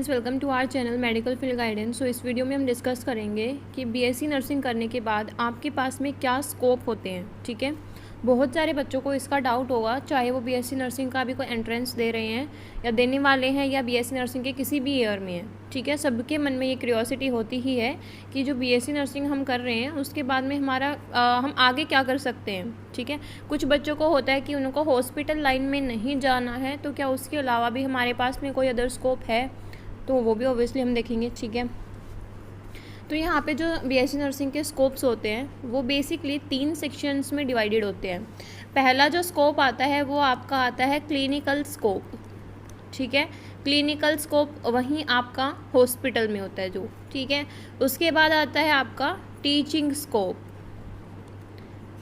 Welcome to our channel medical field guidance. इस video में हम डिस्कस करेंगे कि बीएससी नर्सिंग करने के बाद आपके पास में क्या स्कोप होते हैं। ठीक है, बहुत सारे बच्चों को इसका डाउट होगा, चाहे वो बीएससी नर्सिंग का भी कोई एंट्रेंस दे रहे हैं या देने वाले हैं या बीएससी नर्सिंग के किसी भी ईयर में है। ठीक है, सबके मन में ये क्यूरियोसिटी होती ही है कि जो बीएससी नर्सिंग हम कर रहे हैं उसके बाद में हम आगे क्या कर सकते हैं। ठीक है, कुछ बच्चों को होता है कि उनको हॉस्पिटल लाइन में नहीं जाना है, तो क्या उसके अलावा भी हमारे पास में कोई अदर स्कोप है, तो वो भी ऑब्वियसली हम देखेंगे। ठीक है, तो यहाँ पे जो बीएससी नर्सिंग के स्कोप्स होते हैं वो बेसिकली 3 सेक्शंस में डिवाइडेड होते हैं। पहला जो स्कोप आता है वो आपका आता है क्लिनिकल स्कोप। ठीक है, क्लिनिकल स्कोप वहीं आपका हॉस्पिटल में होता है जो। ठीक है, उसके बाद आता है आपका टीचिंग स्कोप।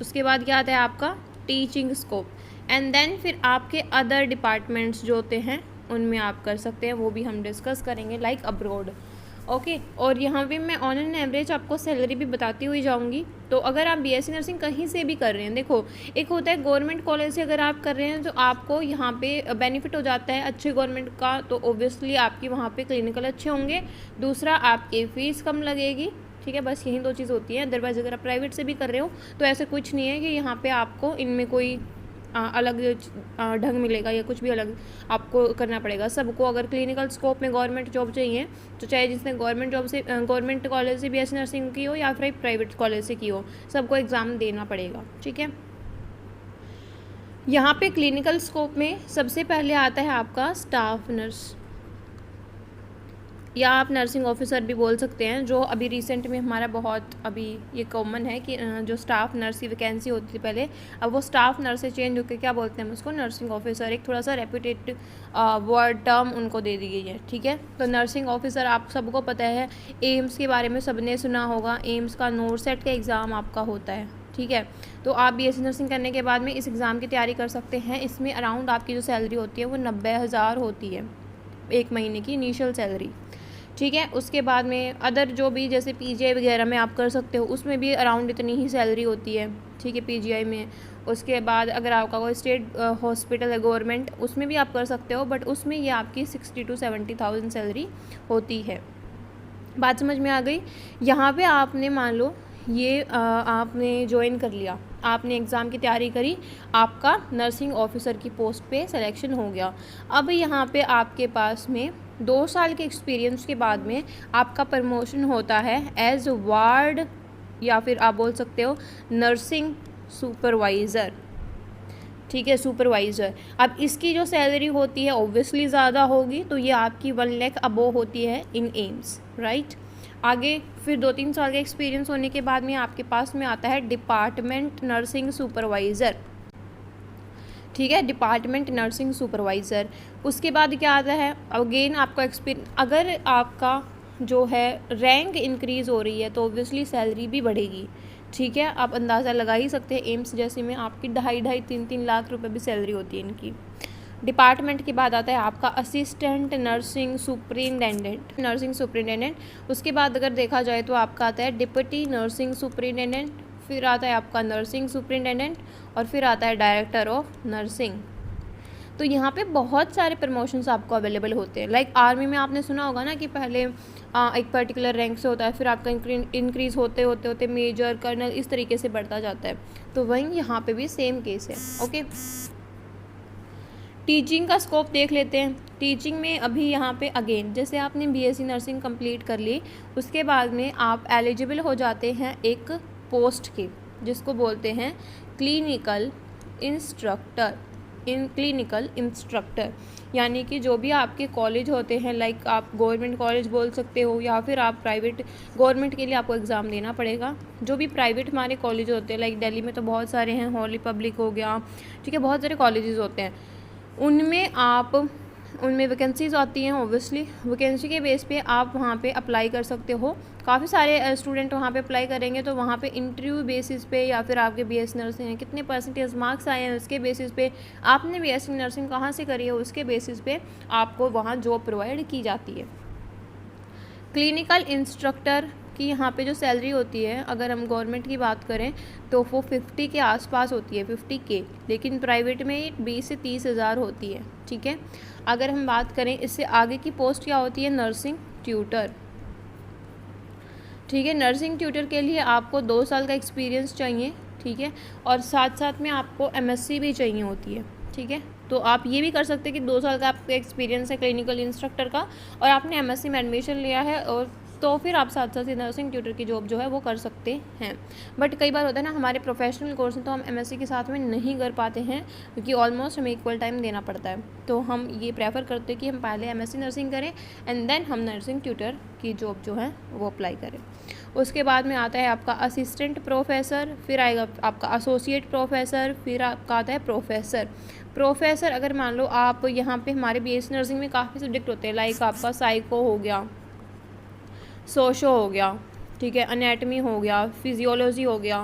उसके बाद क्या आता है आपका टीचिंग स्कोप, एंड देन फिर आपके अदर डिपार्टमेंट्स जो होते हैं उनमें आप कर सकते हैं, वो भी हम डिस्कस करेंगे लाइक अब्रॉड। ओके, और यहाँ पे मैं ऑन एन एवरेज आपको सैलरी भी बताती हुई जाऊँगी। तो अगर आप बीएससी नर्सिंग कहीं से भी कर रहे हैं, देखो एक होता है गवर्नमेंट कॉलेज से अगर आप कर रहे हैं तो आपको यहाँ पे बेनिफिट हो जाता है अच्छे गवर्नमेंट का, तो ओब्वियसली आपकी वहाँ पे क्लिनिकल अच्छे होंगे। दूसरा, आपकी फ़ीस कम लगेगी। ठीक है, बस यही 2 चीज़ होती हैं। अदरवाइज़ अगर आप प्राइवेट से भी कर रहे हो तो ऐसा कुछ नहीं है कि यहाँ पे आपको इनमें कोई अलग ढंग मिलेगा या कुछ भी अलग आपको करना पड़ेगा। सबको अगर क्लिनिकल स्कोप में गवर्नमेंट जॉब चाहिए तो चाहे जिसने गवर्नमेंट कॉलेज से बीएससी नर्सिंग की हो या फिर प्राइवेट कॉलेज से की हो, सबको एग्ज़ाम देना पड़ेगा। ठीक है, यहाँ पे क्लिनिकल स्कोप में सबसे पहले आता है आपका स्टाफ नर्स, या आप नर्सिंग ऑफिसर भी बोल सकते हैं, जो अभी रिसेंट में हमारा बहुत अभी ये कॉमन है कि जो स्टाफ नर्स की वैकेंसी होती थी पहले, अब वो स्टाफ नर्स से चेंज होकर क्या बोलते हैं हम उसको नर्सिंग ऑफिसर। एक थोड़ा सा रेपुटेड वर्ड टर्म उनको दे दी गई है। ठीक है, तो नर्सिंग ऑफिसर आप सबको पता है, एम्स के बारे में सबने सुना होगा। एम्स का नोरसेट का एग्ज़ाम आपका होता है। ठीक है, तो आप बीएससी नर्सिंग करने के बाद में इस एग्ज़ाम की तैयारी कर सकते हैं। इसमें अराउंड आपकी जो सैलरी होती है वो 90,000 होती है, 1 महीने की इनिशियल सैलरी। ठीक है, उसके बाद में अदर जो भी जैसे पीजीआई वगैरह में आप कर सकते हो, उसमें भी अराउंड इतनी ही सैलरी होती है। ठीक है, पीजीआई में। उसके बाद अगर आपका कोई स्टेट हॉस्पिटल है गवर्नमेंट, उसमें भी आप कर सकते हो, बट उसमें ये आपकी 60 to 70,000 सैलरी होती है। बात समझ में आ गई। यहाँ पे आपने मान लो ये आपने ज्वाइन कर लिया, आपने एग्ज़ाम की तैयारी करी, आपका नर्सिंग ऑफिसर की पोस्ट पे सिलेक्शन हो गया। अब यहाँ पे आपके पास में 2 साल के एक्सपीरियंस के बाद में आपका प्रमोशन होता है एज वार्ड, या फिर आप बोल सकते हो नर्सिंग सुपरवाइज़र। ठीक है, सुपरवाइज़र। अब इसकी जो सैलरी होती है ऑब्वियसली ज़्यादा होगी, तो ये आपकी 1 लाख अबोव होती है इन एम्स, राइट। आगे फिर 2-3 साल का एक्सपीरियंस होने के बाद में आपके पास में आता है डिपार्टमेंट नर्सिंग सुपरवाइज़र। ठीक है, डिपार्टमेंट नर्सिंग सुपरवाइज़र। उसके बाद क्या आता है, अगेन आपका एक्सपीरियंस, अगर आपका जो है रैंक इंक्रीज़ हो रही है तो ऑब्वियसली सैलरी भी बढ़ेगी। ठीक है, आप अंदाज़ा लगा ही सकते हैं, एम्स जैसे में आपकी 2.5-3 लाख रुपए भी सैलरी होती है इनकी। डिपार्टमेंट के बाद आता है आपका असिस्टेंट नर्सिंग सुपरिटेंडेंट। उसके बाद अगर देखा जाए तो आपका आता है डिप्टी नर्सिंग सुपरिटेंडेंट, फिर आता है आपका नर्सिंग सुपरिटेंडेंट, और फिर आता है डायरेक्टर ऑफ नर्सिंग। तो यहाँ पे बहुत सारे प्रमोशंस आपको अवेलेबल होते हैं। लाइक आर्मी में आपने सुना होगा ना कि पहले एक पर्टिकुलर रैंक से होता है, फिर आपका इंक्रीज़ होते होते मेजर, कर्नल, इस तरीके से बढ़ता जाता है। तो वहीं यहाँ पे भी सेम केस है। ओके, टीचिंग का स्कोप देख लेते हैं। टीचिंग में अभी यहाँ पे अगेन जैसे आपने बीएससी नर्सिंग कंप्लीट कर ली, उसके बाद में आप एलिजिबल हो जाते हैं एक पोस्ट के, जिसको बोलते हैं क्लिनिकल इंस्ट्रक्टर। यानी कि जो भी आपके कॉलेज होते हैं, लाइक आप गवर्नमेंट कॉलेज बोल सकते हो या फिर आप प्राइवेट, गवर्नमेंट के लिए आपको एग्ज़ाम देना पड़ेगा। जो भी प्राइवेट हमारे कॉलेज होते हैं, लाइक दिल्ली में तो बहुत सारे हैं, हॉली पब्लिक हो गया, ठीक है, बहुत सारे कॉलेजेस होते हैं, उनमें वैकेंसीज आती हैं। ऑब्वियसली वैकेंसी के बेस पे आप वहाँ पे अप्लाई कर सकते हो। काफ़ी सारे स्टूडेंट वहाँ पे अप्लाई करेंगे, तो वहाँ पे इंटरव्यू बेसिस पे या फिर आपके बीएससी नर्सिंग हैं कितने परसेंटेज मार्क्स आए हैं उसके बेसिस पे, आपने बीएससी नर्सिंग कहाँ से करी है उसके बेसिस पे आपको वहाँ जॉब प्रोवाइड की जाती है। क्लिनिकल इंस्ट्रक्टर कि यहाँ पे जो सैलरी होती है अगर हम गवर्नमेंट की बात करें तो वो 50 के आसपास होती है, 50K, लेकिन प्राइवेट में 20 से 30 हज़ार होती है। ठीक है, अगर हम बात करें इससे आगे की पोस्ट क्या होती है, नर्सिंग ट्यूटर। ठीक है, नर्सिंग ट्यूटर के लिए आपको 2 साल का एक्सपीरियंस चाहिए। ठीक है, और साथ साथ में आपको MSc भी चाहिए होती है। ठीक है, तो आप ये भी कर सकते हैं कि 2 साल का आपका एक्सपीरियंस है क्लिनिकल इंस्ट्रक्टर का और आपने MSc में एडमिशन लिया है, और तो फिर आप साथ साथ नर्सिंग ट्यूटर की जॉब जो है वो कर सकते हैं। बट कई बार होता है ना, हमारे प्रोफेशनल कोर्स में तो हम MSc के साथ में नहीं कर पाते हैं क्योंकि ऑलमोस्ट हमें इक्वल टाइम देना पड़ता है। तो हम ये प्रेफर करते हैं कि हम पहले MSc नर्सिंग करें एंड देन हम नर्सिंग ट्यूटर की जॉब जो है वो अप्लाई करें। उसके बाद में आता है आपका असिस्टेंट प्रोफेसर, फिर आएगा आपका एसोसिएट प्रोफेसर, फिर आपका आता है प्रोफेसर। प्रोफेसर अगर मान लो आप यहाँ पे हमारे BSc नर्सिंग में काफ़ी सब्जेक्ट होते हैं, लाइक आपका साइको हो गया, सोशो हो गया, ठीक है, अनैटमी हो गया, फिजियोलॉजी हो गया,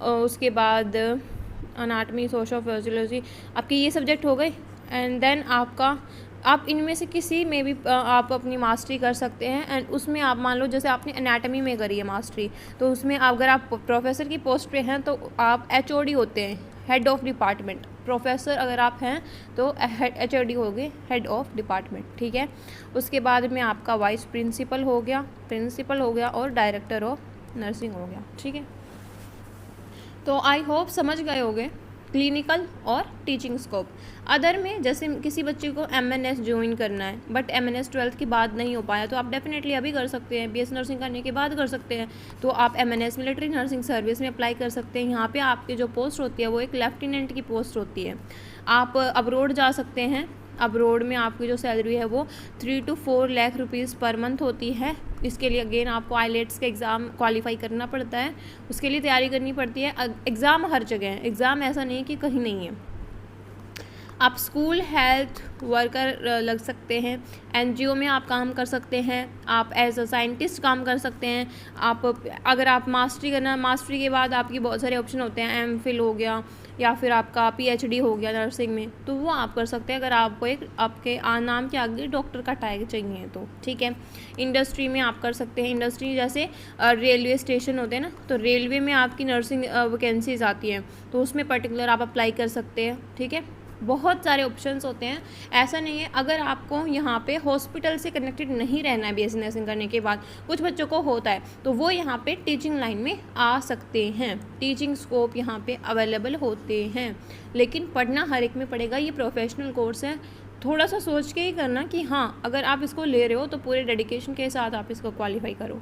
उसके बाद अनाटमी, सोशो, फिजियोलॉजी, आपके ये सब्जेक्ट हो गए। एंड देन आपका आप इनमें से किसी में भी आप अपनी मास्टरी कर सकते हैं। एंड उसमें आप मान लो जैसे आपने एनाटमी में करी है मास्टरी, तो उसमें अगर आप प्रोफेसर की पोस्ट पे हैं तो आप HOD होते हैं, हेड ऑफ डिपार्टमेंट। प्रोफेसर अगर आप हैं तो HOD हो गए, हेड ऑफ डिपार्टमेंट। ठीक है, उसके बाद में आपका वाइस प्रिंसिपल हो गया और डायरेक्टर ऑफ नर्सिंग हो गया। ठीक है, तो आई होप समझ गए होंगे क्लिनिकल और टीचिंग स्कोप। अदर में जैसे किसी बच्चे को MNS ज्वाइन करना है बट MNS 12th के बाद नहीं हो पाया, तो आप डेफिनेटली अभी कर सकते हैं, BSc नर्सिंग करने के बाद कर सकते हैं। तो आप MNS मिलिट्री नर्सिंग सर्विस में अप्लाई कर सकते हैं। यहाँ पे आपकी जो पोस्ट होती है वो एक लेफ्टिनेंट की पोस्ट होती है। आप अब्रोड जा सकते हैं। अब्रोड में आपकी जो सैलरी है वो 3 to 4 lakh rupees per month होती है। इसके लिए अगेन आपको IELTS का एग्ज़ाम क्वालिफाई करना पड़ता है, उसके लिए तैयारी करनी पड़ती है। एग्ज़ाम हर जगह है, एग्ज़ाम ऐसा नहीं है कि कहीं नहीं है। आप स्कूल हेल्थ वर्कर लग सकते हैं, NGO में आप काम कर सकते हैं, आप एज अ साइंटिस्ट काम कर सकते हैं। आप अगर आप मास्टरी करना, मास्टरी के बाद आपकी बहुत सारे ऑप्शन होते हैं, MPhil हो गया या फिर आपका PhD हो गया नर्सिंग में, तो वो आप कर सकते हैं अगर आपको एक आपके नाम के आगे डॉक्टर का टैग चाहिए तो। ठीक है, इंडस्ट्री में आप कर सकते हैं। इंडस्ट्री जैसे रेलवे स्टेशन होते हैं ना, तो रेलवे में आपकी नर्सिंग वैकेंसीज आती हैं, तो उसमें पर्टिकुलर आप अप्लाई कर सकते हैं। ठीक है, बहुत सारे ऑप्शंस होते हैं, ऐसा नहीं है। अगर आपको यहाँ पे हॉस्पिटल से कनेक्टेड नहीं रहना है BSc नर्सिंग करने के बाद, कुछ बच्चों को होता है, तो वो यहाँ पे टीचिंग लाइन में आ सकते हैं। टीचिंग स्कोप यहाँ पे अवेलेबल होते हैं, लेकिन पढ़ना हर एक में पड़ेगा। ये प्रोफेशनल कोर्स है, थोड़ा सा सोच के ही करना कि हाँ अगर आप इसको ले रहे हो तो पूरे डेडिकेशन के साथ आप इसको क्वालिफाई करो।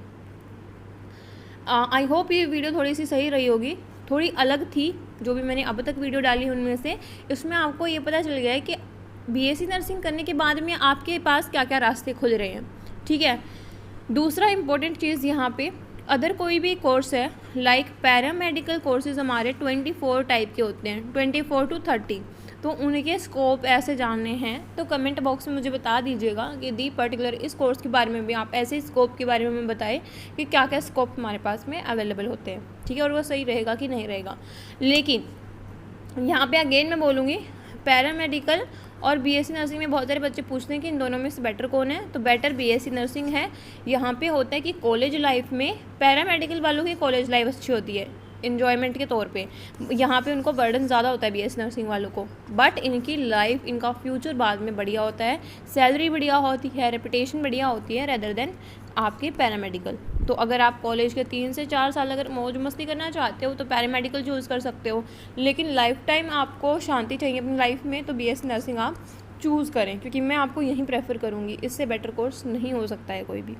आई होप ये वीडियो थोड़ी सी सही रही होगी, थोड़ी अलग थी जो भी मैंने अब तक वीडियो डाली उनमें से। इसमें आपको ये पता चल गया है कि BSc नर्सिंग करने के बाद में आपके पास क्या क्या रास्ते खुल रहे हैं। ठीक है, दूसरा इम्पोर्टेंट चीज़ यहाँ पे, अदर कोई भी कोर्स है लाइक पैरामेडिकल कोर्सेज हमारे 24 टाइप के होते हैं, 24 to 30, तो उनके स्कोप ऐसे जानने हैं तो कमेंट बॉक्स में मुझे बता दीजिएगा कि दी पर्टिकुलर इस कोर्स के बारे में भी आप ऐसे स्कोप के बारे में बताएं कि क्या क्या स्कोप हमारे पास में अवेलेबल होते हैं। ठीक है, और वो सही रहेगा कि नहीं रहेगा। लेकिन यहाँ पे अगेन मैं बोलूँगी, पैरामेडिकल और BSc नर्सिंग में बहुत सारे बच्चे पूछते हैं कि इन दोनों में से बेटर कौन है, तो बेटर BSc नर्सिंग है। यहाँ पे होता है कि कॉलेज लाइफ में पैरामेडिकल वालों की कॉलेज लाइफ अच्छी होती है इन्जॉयमेंट के तौर पे, यहाँ पे उनको बर्डन ज़्यादा होता है BSc नर्सिंग वालों को, बट इनकी लाइफ, इनका फ्यूचर बाद में बढ़िया होता है, सैलरी बढ़िया होती है, रेपुटेशन बढ़िया होती है रेदर देन आपके पैरामेडिकल। तो अगर आप कॉलेज के 3 से 4 साल अगर मौज मस्ती करना चाहते हो तो पैरामेडिकल चूज़ कर सकते हो, लेकिन लाइफ टाइम आपको शांति चाहिए अपनी लाइफ में तो BSc नर्सिंग आप चूज़ करें, क्योंकि मैं आपको यहीं प्रेफर करूँगी, इससे बेटर कोर्स नहीं हो सकता है कोई भी।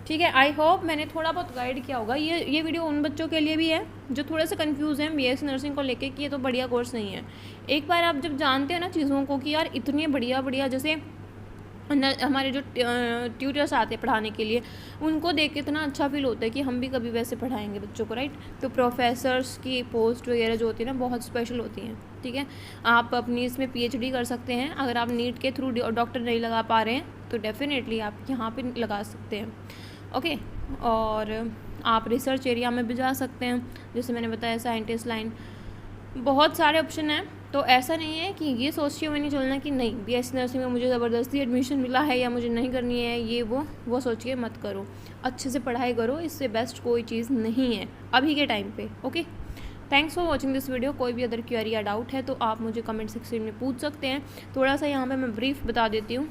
ठीक है, आई होप मैंने थोड़ा बहुत गाइड किया होगा। ये वीडियो उन बच्चों के लिए भी है जो थोड़े से कंफ्यूज हैं BSc नर्सिंग को लेके कि ये तो बढ़िया कोर्स नहीं है। एक बार आप जब जानते हो ना चीज़ों को कि यार इतनी बढ़िया बढ़िया, जैसे हमारे जो ट्यूटर्स आते हैं पढ़ाने के लिए, उनको देख के इतना अच्छा फील होता है कि हम भी कभी वैसे पढ़ाएंगे बच्चों को, राइट। तो प्रोफेसर्स की पोस्ट वगैरह जो होती है ना बहुत स्पेशल होती हैं। ठीक है, आप अपनी इसमें PhD कर सकते हैं। अगर आप नीट के थ्रू डॉक्टर नहीं लगा पा रहे हैं तो डेफिनेटली आप यहाँ पे लगा सकते हैं। ओके, और आप रिसर्च एरिया में भी जा सकते हैं, जैसे मैंने बताया साइंटिस्ट लाइन, बहुत सारे ऑप्शन हैं। तो ऐसा नहीं है कि ये सोच के मैंने चलना कि नहीं बीएससी नर्सिंग में मुझे ज़बरदस्ती एडमिशन मिला है या मुझे नहीं करनी है, ये वो सोच के मत करो। अच्छे से पढ़ाई करो, इससे बेस्ट कोई चीज़ नहीं है अभी के टाइम पे। Okay, thanks for watching this video. कोई भी अदर क्वेरी या डाउट है तो आप मुझे कमेंट सेक्शन में पूछ सकते हैं। थोड़ा सा यहाँ पे मैं ब्रीफ बता देती हूँ।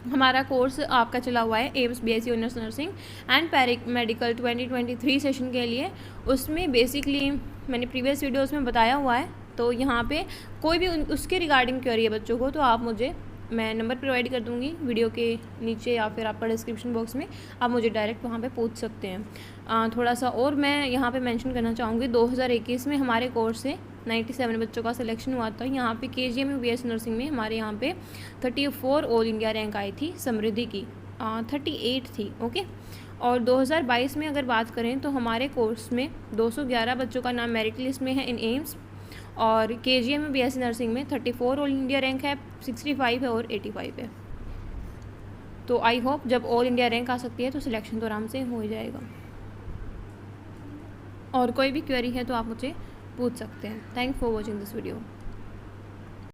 हमारा कोर्स आपका चला हुआ है AIIMS BSc honours nursing and paramedical 2023 session के लिए। उसमें बेसिकली मैंने प्रीवियस वीडियोस में बताया हुआ है, तो यहाँ पे कोई भी उसके रिगार्डिंग क्वेरी है बच्चों को तो आप मुझे, मैं नंबर प्रोवाइड कर दूँगी वीडियो के नीचे या फिर आपका डिस्क्रिप्शन बॉक्स में, आप मुझे डायरेक्ट वहाँ पे पूछ सकते हैं। थोड़ा सा और मैं यहाँ पे मेंशन करना चाहूँगी, 2021 में हमारे कोर्स से 97 बच्चों का सिलेक्शन हुआ था। यहाँ पे KGM बीएससी नर्सिंग में हमारे यहाँ पे 34 ऑल इंडिया रैंक आई थी, समृद्धि की 38 थी। ओके, और 2022 में अगर बात करें तो हमारे कोर्स में 211 बच्चों का नाम मेरिट लिस्ट में है इन एम्स, और KGM में बीएससी नर्सिंग में 34 ऑल इंडिया रैंक है, 65 है और 85 है। तो आई होप जब ऑल इंडिया रैंक आ सकती है तो सिलेक्शन तो आराम से हो जाएगा। और कोई भी क्वेरी है तो आप मुझे पूछ सकते हैं। Thanks for watching this video.